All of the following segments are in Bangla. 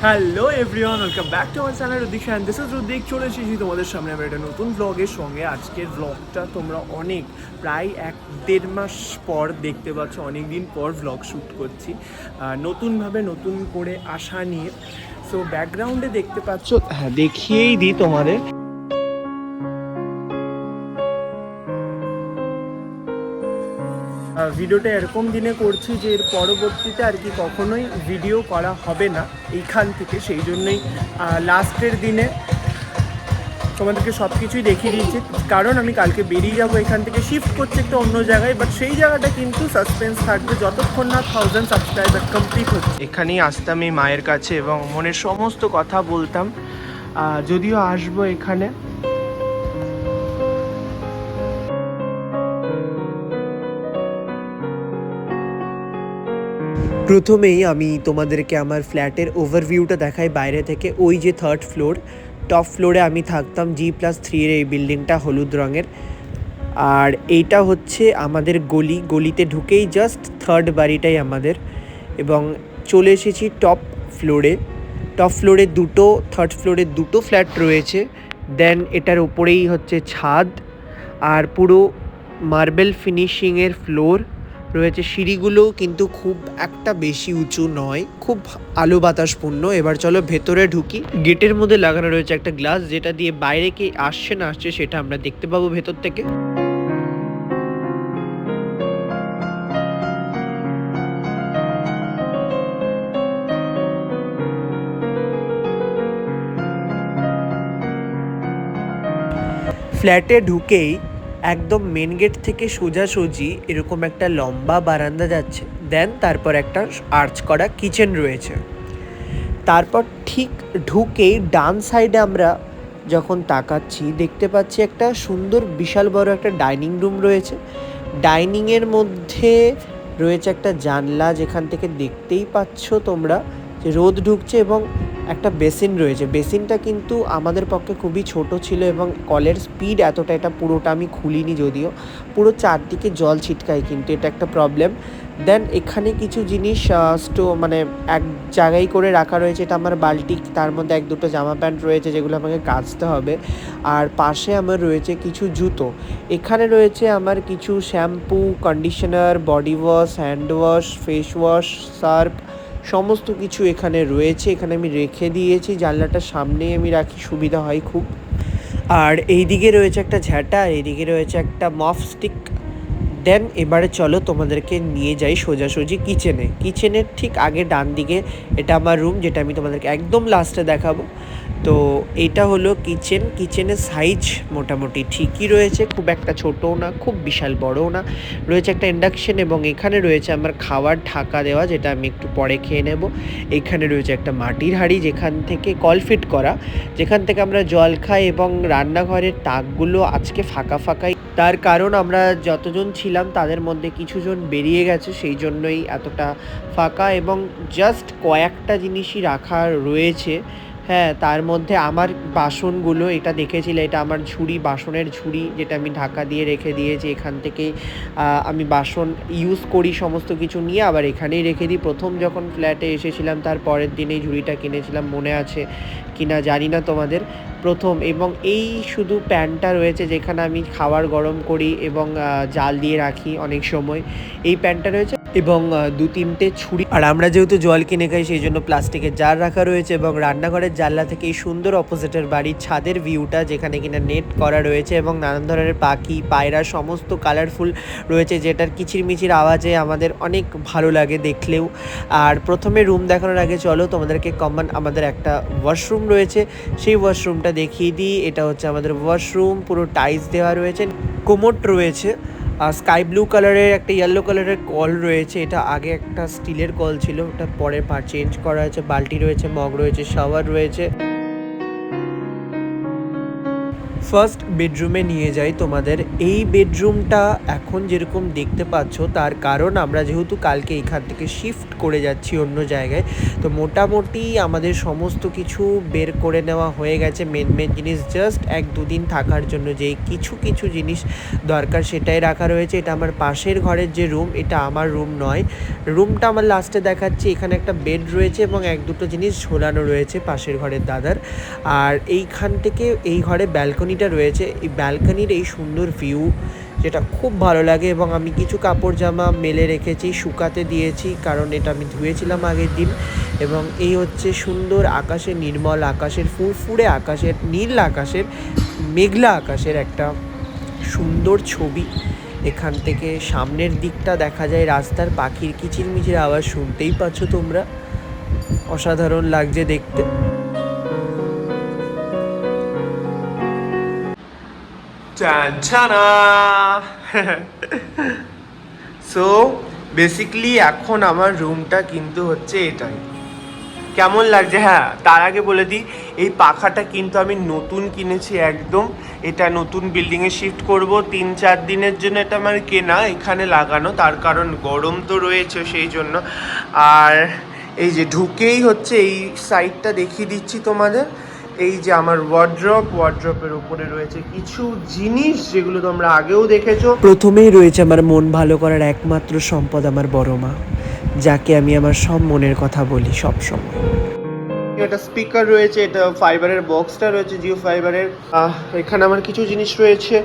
Hello everyone, welcome back to আমার চ্যানেল রুদিক অ্যান্ড দিস ইজ রুদিক। চলে এসেছি তোমাদের সামনে আমি একটা নতুন ব্লগের সঙ্গে। আজকের ব্লগটা তোমরা প্রায় 1-1.5 মাস পর দেখতে পাচ্ছ। অনেক দিন পর ব্লগ শ্যুট করছি নতুনভাবে, নতুন করে আশা নিয়ে। সো ব্যাকগ্রাউন্ডে দেখতে পাচ্ছ, হ্যাঁ দেখিয়েই দিই তোমাদের। ভিডিওটা এরকম দিনে করছি যে এর পরবর্তীতে আর কি কখনোই ভিডিও করা হবে না এইখান থেকে। সেই জন্যই লাস্টের দিনে তোমাদেরকে সব কিছুই দেখিয়ে দিয়েছি, কারণ আমি কালকে বেরিয়ে যাবো এখান থেকে, শিফট করছি একটা অন্য জায়গায়। বাট সেই জায়গাটা কিন্তু সাসপেন্স থাকবে যতক্ষণ না 1000 সাবস্ক্রাইবার কমপ্লিট হচ্ছে। এখানেই আসতাম এই মায়ের কাছে এবং মনের সমস্ত কথা বলতাম। যদিও আসবো এখানে, প্রথমেই আমি তোমাদেরকে আমার ফ্ল্যাটের ওভারভিউটা দেখাই বাইরে থেকে। ওই যে 3rd ফ্লোর, টপ ফ্লোরে আমি থাকতাম, G+3 এর এই বিল্ডিংটা হলুদ রঙের। আর এইটা হচ্ছে আমাদের গলিতে ঢুকেই জাস্ট 3rd বাড়িটাই আমাদের। এবং চলে এসেছি টপ ফ্লোরে। 3rd ফ্লোরে দুটো ফ্ল্যাট রয়েছে। দেন এটার ওপরেই হচ্ছে ছাদ, আর পুরো মার্বেল ফিনিশিংয়ের ফ্লোর রয়েছে। সিঁড়িগুলোও কিন্তু খুব একটা বেশি উঁচু নয়, খুব আলো বাতাসপূর্ণ। এবার চলো ভেতরে ঢুকি। গেটের মধ্যে লাগানো রয়েছে একটা গ্লাস, যেটা দিয়ে বাইরে কে আসছে না আসছে সেটা আমরা দেখতে পাবো ভেতর থেকে। ফ্ল্যাটে ঢুকেই একদম মেন গেট থেকে সোজাসুজি এরকম একটা লম্বা বারান্দা যাচ্ছে। দেন তারপর একটা আর্চ করা কিচেন রয়েছে। তারপর ঠিক ঢুকেই ডান সাইডে আমরা যখন তাকাচ্ছি দেখতে পাচ্ছি একটা সুন্দর বিশাল বড় একটা ডাইনিং রুম রয়েছে। ডাইনিংয়ের মধ্যে রয়েছে একটা জানলা, যেখান থেকে দেখতেই পাচ্ছ তোমরা যে রোদ ঢুকছে, এবং একটা বেসিন রয়েছে। বেসিনটা কিন্তু আমাদের পক্ষে খুবই ছোট ছিল এবং কলের স্পিড এতটা, এটা পুরোটা আমি খুলিনি যদিও, পুরো চারদিকে জল ছিটকায়, কিন্তু এটা একটা প্রবলেম। দেন এখানে কিছু জিনিস মানে এক জায়গায় করে রাখা রয়েছে। এটা আমার বালতি, তার মধ্যে 1-2 জামা প্যান্ট রয়েছে যেগুলো আমাকে কাচতে হবে। আর পাশে আমার রয়েছে কিছু জুতো। এখানে রয়েছে আমার কিছু shampoo, conditioner, body wash, hand wash, face wash, Surf, সমস্ত কিছু এখানে রয়েছে। এখানে আমি রেখে দিয়েছি, জানলাটার সামনেই আমি রাখি, সুবিধা হয় খুব। আর এইদিকে রয়েছে একটা ঝাঁটা, এইদিকে রয়েছে একটা মফ স্টিক। দেন এবারে চলো তোমাদেরকে নিয়ে যাই সোজাসুজি কিচেনের ঠিক আগে ডান দিকে এটা আমার রুম, যেটা আমি তোমাদেরকে একদম লাস্টে দেখাবো। তো এটা হলো কিচেনের সাইজ মোটামুটি ঠিকই রয়েছে, খুব একটা ছোটও না, খুব বিশাল বড়ও না। রয়েছে একটা ইন্ডাকশন এবং এখানে রয়েছে আমার খাবার ঢাকা দেওয়া, যেটা আমি একটু পরে খেয়ে নেব। এখানে রয়েছে একটা মাটির হাঁড়ি, যেখান থেকে কল ফিট করা, যেখান থেকে আমরা জল খাই। এবং রান্নাঘরের তাকগুলো আজকে ফাঁকাই, তার কারণ আমরা যতজন ছিলাম তাদের মধ্যে কিছুজন বেরিয়ে গেছে, সেই জন্যই এতটা ফাঁকা। এবং জাস্ট কয়েকটা জিনিসই রাখা রয়েছে। হ্যাঁ, তার মধ্যে আমার বাসনগুলো, এটা দেখেছিলে, এটা আমার ঝুড়ি, বাসনের ঝুড়ি, যেটা আমি ঢাকা দিয়ে রেখে দিয়েছি। এখান থেকেই আমি বাসন ইউজ করি, সমস্ত কিছু নিয়ে আবার এখানেই রেখে দিই। প্রথম যখন ফ্ল্যাটে এসেছিলাম তার পরের দিনেই ঝুড়িটা কিনেছিলাম, মনে আছে কিনা জানি না তোমাদের, প্রথম। এবং এই শুধু প্যানটা রয়েছে যেখানে আমি খাবার গরম করি এবং জাল দিয়ে রাখি অনেক সময়, এই প্যানটা রয়েছে। এবং 2-3টে ছুরি। আর আমরা যেহেতু জল কিনে খাই সেই জন্য প্লাস্টিকের জার রাখা রয়েছে। এবং রান্নাঘরের জানলা থেকে এই সুন্দর অপোজিটের বাড়ির ছাদের ভিউটা, যেখানে কিনা নেট করা রয়েছে এবং নানান ধরনের পাখি, পায়রা, সমস্ত কালারফুল রয়েছে, যেটার কিচিরমিচির আওয়াজে আমাদের অনেক ভালো লাগে দেখলেও। আর প্রথমে রুম দেখানোর আগে চলো তোমাদেরকে আমাদের একটা ওয়াশরুম রয়েছে, সেই ওয়াশরুমটা দেখিয়ে দিই। এটা হচ্ছে আমাদের ওয়াশরুম, পুরো টাইলস দেওয়া রয়েছে, কোমোড রয়েছে, স্কাই ব্লু কালারের একটা ইয়েলো কালারের কল রয়েছে। এটা আগে একটা স্টিলের কল ছিল, ওটা পরে চেঞ্জ করা হয়েছে। বালতি রয়েছে, মগ রয়েছে, শাওয়ার রয়েছে। ফার্স্ট বেডরুমে নিয়ে যাই তোমাদের। এই বেডরুমটা এখন যেরকম দেখতে পাচ্ছ তার কারণ আমরা যেহেতু কালকে এখান থেকে শিফট করে যাচ্ছি অন্য জায়গায়, তো মোটামুটি আমাদের সমস্ত কিছু বের করে নেওয়া হয়ে গেছে। মেন জিনিস জাস্ট 1-2 দিন থাকার জন্য যে কিছু জিনিস দরকার সেটাই রাখা রয়েছে। এটা আমার পাশের ঘরের যে রুম, এটা আমার রুম নয়। রুমটা আমার লাস্টে দেখাচ্ছি। এখানে একটা বেড রয়েছে এবং 1-2 জিনিস ঝোলানো রয়েছে পাশের ঘরের দাদার। আর এইখান থেকে এই ঘরে ব্যালকনিটা রয়েছে। এই ব্যালকনির এই সুন্দর ভিউ যেটা খুব ভালো লাগে, এবং আমি কিছু কাপড় জামা মেলে রেখেছি, শুকাতে দিয়েছি, কারণ এটা আমি ধুয়েছিলাম আগের দিন। এবং এই হচ্ছে সুন্দর আকাশের, নির্মল আকাশের, ফুরফুরে আকাশের, নীল আকাশের, মেঘলা আকাশের একটা সুন্দর ছবি। এখান থেকে সামনের দিকটা দেখা যায় রাস্তার, পাখির কিচিরমিচির আওয়াজ শুনতেই পাচ্ছ তোমরা। অসাধারণ লাগছে দেখতে। সো বেসিক্যালি এখন আমার রুমটা কিন্তু হচ্ছে এটাই। কেমন লাগছে? হ্যাঁ, তার আগে বলে দিই, এই পাখাটা কিন্তু আমি নতুন কিনেছি একদম। এটা নতুন বিল্ডিংয়ে শিফট করব, 3-4 দিনের জন্য এটা আমার কেনা, এখানে লাগানো। তার কারণ গরম তো রয়েছে সেই জন্য। আর এই যে ঢুকেই হচ্ছে এই সাইডটা দেখিয়ে দিচ্ছি তোমাদের। এই যে আমার ওয়ার্ড্রপের উপরে রয়েছে কিছু জিনিস যেগুলো তোমরা আগেও দেখেছো। প্রথমেই রয়েছে আমার মন ভালো করার একমাত্র সম্পদ, আমার বড় মা, যাকে আমি আমার সব মনের কথা বলি সব সময়। এটা স্পিকার রয়েছে, এটা ফাইবারের বক্সটা রয়েছে, জিও ফাইবারের। এখানে আমার কিছু জিনিস রয়েছে,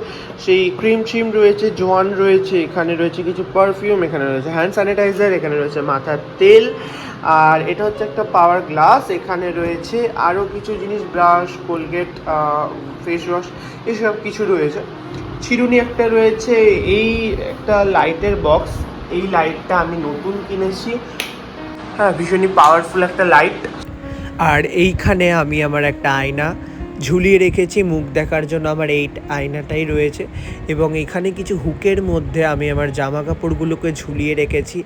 সেই ক্রিম রয়েছে, জোয়ান রয়েছে, এখানে রয়েছে কিছু পারফিউম, এখানে রয়েছে হ্যান্ড স্যানিটাইজার, এখানে রয়েছে মাথার তেল, আর এটা হচ্ছে একটা পাওয়ার গ্লাস। এখানে রয়েছে আরও কিছু জিনিস, ব্রাশ, কোলগেট, ফেস ওয়াশ, এসব কিছু রয়েছে। চিরুনি একটা রয়েছে, এই একটা লাইটের বক্স। এই লাইটটা আমি নতুন কিনেছি, হ্যাঁ, ভীষণই পাওয়ারফুল একটা লাইট। আর এইখানে আমি আমার একটা আয়না ঝুলিয়ে রেখেছি মুখ দেখার জন্য, আমার এই আয়নাটাই রয়েছে। এবং এখানে কিছু হুকের মধ্যে আমি আমার জামা কাপড়গুলোকে ঝুলিয়ে রেখেছি,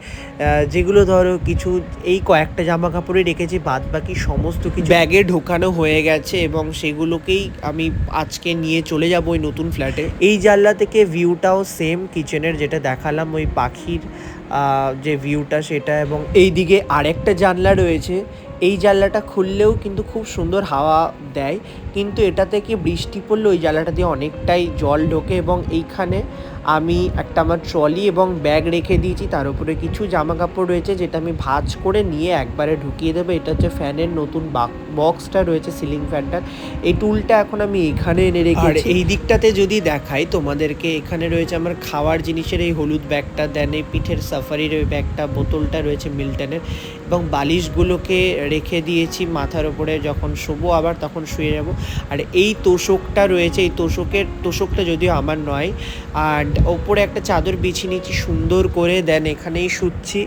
যেগুলো ধরো কিছু এই কয়েকটা জামা কাপড়ই রেখেছি, বাদ বাকি সমস্ত কিছু ব্যাগে ঢোকানো হয়ে গেছে এবং সেগুলোকেই আমি আজকে নিয়ে চলে যাব ওই নতুন ফ্ল্যাটে। এই জানলা থেকে ভিউটাও সেম কিচেনের যেটা দেখালাম, ওই পাখির যে ভিউটা সেটা। এবং এই দিকে আরেকটা জানলা রয়েছে, এই জানলাটা খুললেও কিন্তু খুব সুন্দর হাওয়া দেয়, কিন্তু এটা থেকে বৃষ্টি পড়লে ওই জানলাটা দিয়ে অনেকটাই জল ঢোকে। এবং এইখানে আমি একটা আমার ট্রলি এবং ব্যাগ রেখে দিয়েছি, তার উপরে কিছু জামা কাপড় রয়েছে যেটা আমি ভাঁজ করে নিয়ে একবারে ঢুকিয়ে দেবো। এটা হচ্ছে ফ্যানের নতুন বক্সটা রয়েছে, সিলিং ফ্যানটার। এই টুলটা এখন আমি এখানে এনে রেখেছি। এই দিকটাতে যদি দেখাই তোমাদেরকে, এখানে রয়েছে আমার খাওয়ার জিনিসের এই হলুদ ব্যাগটা, দেন এই পিঠের সাফারির ওই ব্যাগটা, বোতলটা রয়েছে মিল্টনের, এবং বালিশগুলোকে রেখে দিয়েছি মাথার ওপরে, যখন শোবো আবার তখন শুয়ে যাব। আর এই তোষকটা রয়েছে, এই তোষকটা যদিও আমার নয়, আর ওপরে একটা চাদর বিছিয়ে নিয়েছি সুন্দর করে, দেন এখানেই শুচ্ছি।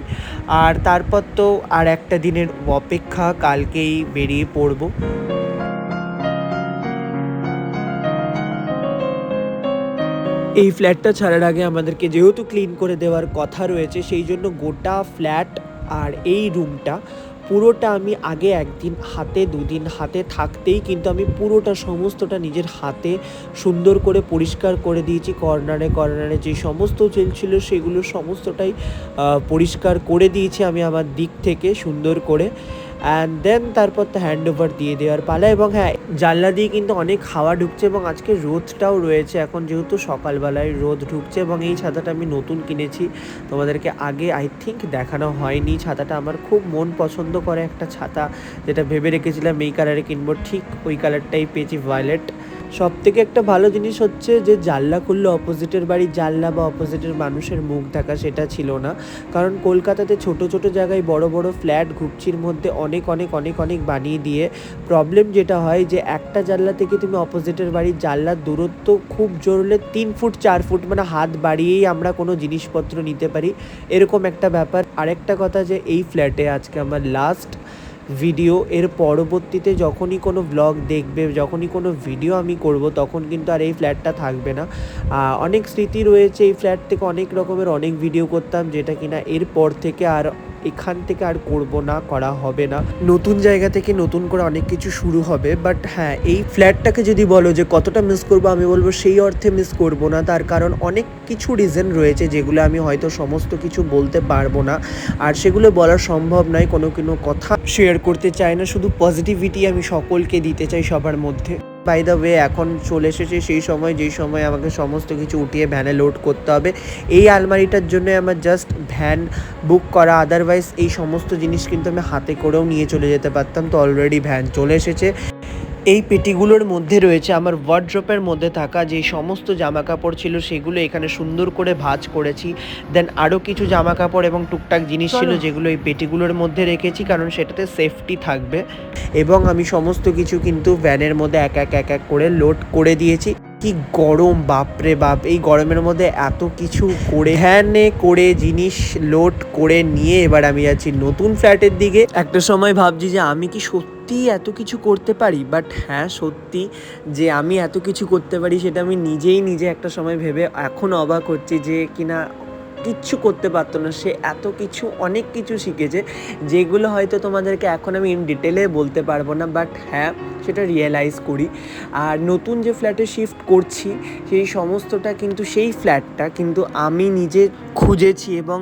আর তারপর তো আর একটা দিনের অপেক্ষা, কালকেই বেরিয়ে পড়বো। এই ফ্ল্যাটটা ছাড়ার আগে আমাদেরকে যেহেতু ক্লিন করে দেওয়ার কথা রয়েছে, সেই জন্য গোটা ফ্ল্যাট আর এই রুমটা পুরোটা আমি আগে একদিন হাতে, 2 দিন হাতে থাকতেই কিন্তু আমি পুরোটা সমস্তটা নিজের হাতে সুন্দর করে পরিষ্কার করে দিয়েছি। কর্নারে যে সমস্ত ছিল সেগুলো সমস্তটাই পরিষ্কার করে দিয়েছি আমি আমার দিক থেকে সুন্দর করে। অ্যান্ড দেন তারপর তো হ্যান্ড ওভার দিয়ে দেওয়ার পালা। এবং হ্যাঁ, জানলা দিয়ে কিন্তু অনেক হাওয়া ঢুকছে এবং আজকে রোদটাও রয়েছে, এখন যেহেতু সকালবেলায় রোদ ঢুকছে। এবং এই ছাতাটা আমি নতুন কিনেছি, তোমাদেরকে আগে আই থিঙ্ক দেখানো হয়নি। ছাতাটা আমার খুব মন পছন্দ করে একটা ছাতা, যেটা ভেবে রেখেছিলাম এই কালারে কিনবো, ঠিক ওই কালারটাই পেয়েছি, ভায়োলেট। সব থেকে একটা ভালো জিনিস হচ্ছে যে জানলা খুললে অপোজিটের বাড়ির জানলা বা অপোজিটের মানুষের মুখ দেখা, সেটা ছিল না। কারণ কলকাতাতে ছোট জায়গায় বড় ফ্ল্যাট ঘুপচির মধ্যে অনেক বানিয়ে দিয়ে প্রবলেম যেটা হয় যে একটা জানলা থেকে তুমি অপোজিটের বাড়ির জানলার দূরত্ব খুব জোরলে 3 ফুট 4 ফুট, মানে হাত বাড়িয়েই আমরা কোনো জিনিসপত্র নিতে পারি, এরকম একটা ব্যাপার। আরেকটা কথা যে এই ফ্ল্যাটে আজকে আমার লাস্ট ভিডিও, এর পরবর্তীতে যখনই কোনো ব্লগ দেখবে, যখনই কোনো ভিডিও আমি করব, তখন কিন্তু আর এই ফ্ল্যাটটা থাকবে না। অনেক স্মৃতি রয়েছে এই ফ্ল্যাট থেকে, অনেক রকমের অনেক ভিডিও করতাম, যেটা কিনা এরপর থেকে আর এখান থেকে আর করব না, করা হবে না। নতুন জায়গা থেকে নতুন করে অনেক কিছু শুরু হবে। বাট হ্যাঁ, এই ফ্ল্যাটটাকে যদি বলো যে কতটা মিস করব, আমি বলবো সেই অর্থে মিস করব না। তার কারণ অনেক কিছু রিজন রয়েছে যেগুলো আমি হয়তো সমস্ত কিছু বলতে পারবো না, আর সেগুলো বলা সম্ভব নয়। কোনো কথা শেয়ার করতে চাই না, শুধু পজিটিভিটি আমি সকলকে দিতে চাই সবার মধ্যে। বাই দ্য ওয়ে, এখন চলে এসেছে সেই সময় যেই সময় আমাকে সমস্ত কিছু উঠিয়ে ভ্যানে লোড করতে হবে। এই আলমারিটার জন্য আমার জাস্ট ভ্যান বুক করা, আদারওয়াইজ এই সমস্ত জিনিস কিন্তু আমি হাতে করেও নিয়ে চলে যেতে পারতাম। তো অলরেডি ভ্যান চলে এসেছে। এই পেটিগুলোর মধ্যে রয়েছে আমার ওয়ার্ড্রপের মধ্যে থাকা যে সমস্ত জামা কাপড় ছিল, সেগুলো এখানে সুন্দর করে ভাঁজ করেছি। দেন আরও কিছু জামা কাপড় এবং টুকটাক জিনিস ছিল যেগুলো এই পেটিগুলোর মধ্যে রেখেছি, কারণ সেটাতে সেফটি থাকবে। এবং আমি সমস্ত কিছু কিন্তু ভ্যানের মধ্যে এক এক করে লোড করে দিয়েছি। কি গরম, বাপরে বাপ! এই গরমের মধ্যে এত কিছু করে ভ্যানে করে জিনিস লোড করে নিয়ে এবার আমি যাচ্ছি নতুন ফ্ল্যাটের দিকে। একটা সময় ভাবছি যে আমি কি সত্যি এত কিছু করতে পারি, বাট হ্যাঁ সত্যি যে আমি এত কিছু করতে পারি সেটা আমি নিজে একটা সময় ভেবে এখন অবাক হচ্ছি যে কিনা কিচ্ছু করতে পারতো না সে, এত কিছু অনেক কিছু শিখেছে যেগুলো হয়তো তোমাদেরকে এখন আমি ইন ডিটেলে বলতে পারবো না, বাট হ্যাঁ সেটা রিয়েলাইজ করি। আর নতুন যে ফ্ল্যাটে শিফট করছি সেই সমস্তটা কিন্তু সেই ফ্ল্যাটটা কিন্তু আমি নিজে খুঁজেছি, এবং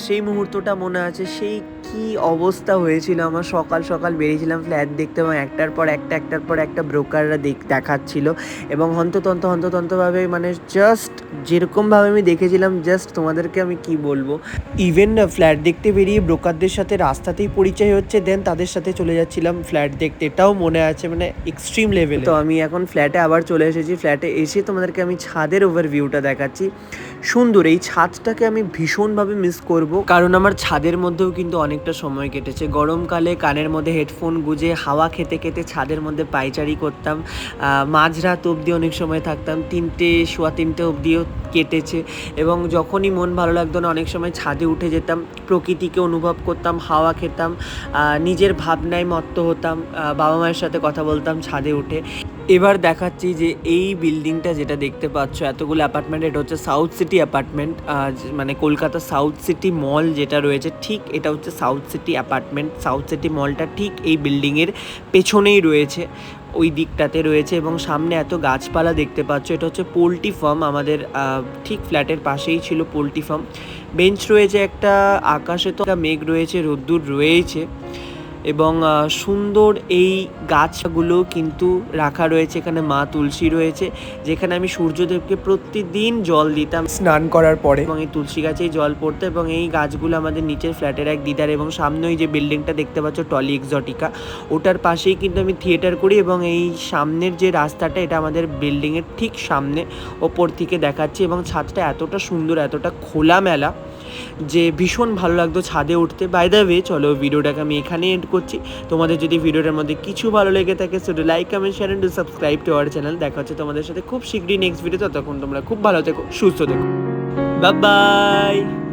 সেই মুহূর্তটা মনে আছে সেই কি অবস্থা হয়েছিল আমার। সকাল সকাল বেরিয়েছিলাম ফ্ল্যাট দেখতে, এবং একটার পর একটা ব্রোকাররা দেখাচ্ছিল, এবং হন্ততন্তভাবে মানে জাস্ট যেরকমভাবে আমি দেখেছিলাম, জাস্ট তোমাদেরকে আমি কি বলবো। ইভেন ফ্ল্যাট দেখতে বেরিয়ে ব্রোকারদের সাথে রাস্তাতেই পরিচয় হচ্ছে, দেন তাদের সাথে চলে যাচ্ছিলাম ফ্ল্যাট দেখতে, এটাও মনে আছে, মানে এক্সট্রিম লেভেল। তো আমি এখন ফ্ল্যাটে আবার চলে এসেছি। ফ্ল্যাটে এসে তোমাদেরকে আমি ছাদের ওভারভিউটা দেখাচ্ছি। সুন্দর এই ছাদটাকে আমি ভীষণভাবে মিস করব, কারণ আমার ছাদের মধ্যেও কিন্তু অনেকটা সময় কেটেছে। গরমকালে কানের মধ্যে হেডফোন গুঁজে হাওয়া খেতে খেতে ছাদের মধ্যে পায়চারি করতাম। মাঝরাত অবধি অনেক সময় থাকতাম, 3টে অবধিও কেটেছে। এবং যখনই মন ভালো লাগতো না, অনেক সময় ছাদে উঠে যেতাম, প্রকৃতিকে অনুভব করতাম, হাওয়া খেতাম, নিজের ভাবনায় মত্ত হতাম, বাবা মায়ের সাথে কথা বলতাম ছাদে উঠে। এবার দেখাচ্ছি যে এই বিল্ডিংটা যেটা দেখতে পাচ্ছ এতগুলো অ্যাপার্টমেন্ট, এটা হচ্ছে সাউথ সিটি অ্যাপার্টমেন্ট, মানে কলকাতা সাউথ সিটি মল যেটা রয়েছে ঠিক এটা হচ্ছে South City apartment. South City মলটা ঠিক এই বিল্ডিংয়ের পেছনেই রয়েছে, ওই দিকটাতে রয়েছে, এবং সামনে এত গাছপালা দেখতে পাচ্ছ। এটা হচ্ছে পোলট্রি ফার্ম, আমাদের ঠিক ফ্ল্যাটের পাশেই ছিল পোলট্রি ফার্ম। বেঞ্চ রয়েছে একটা, আকাশে তো মেঘ রয়েছে, রোদ্দুর রয়েছে, এবং সুন্দর এই গাছগুলো কিন্তু রাখা রয়েছে। এখানে মা তুলসী রয়েছে, যেখানে আমি সূর্যদেবকে প্রতিদিন জল দিতাম স্নান করার পরে, এবং এই তুলসী গাছেই জল পড়তো। এবং এই গাছগুলো আমাদের নিচের ফ্ল্যাটের এক দিদার, এবং সামনে ওই যে বিল্ডিংটা দেখতে পাচ্ছ টলি এক্সোটিকা, ওটার পাশেই কিন্তু আমি থিয়েটার করি। এবং এই সামনের যে রাস্তাটা এটা আমাদের বিল্ডিংয়ের ঠিক সামনে, ওপর থেকে দেখাচ্ছি, এবং ছাদটা এতটা সুন্দর, এতটা খোলামেলা যে ভীষণ ভালো লাগতো ছাদে উঠতে। বাই দ্য ওয়ে, চলো ভিডিওটাকে আমি এখানেই এন্ড করছি। তোমাদের যদি ভিডিওটার মধ্যে কিছু ভালো লেগে থাকে so like, comment, share and subscribe to our channel. দেখা হচ্ছে তোমাদের সাথে খুব শীঘ্রই নেক্সট ভিডিও। ততক্ষণ তোমরা খুব ভালো থেকো, সুস্থ থেকো, বাই বাই।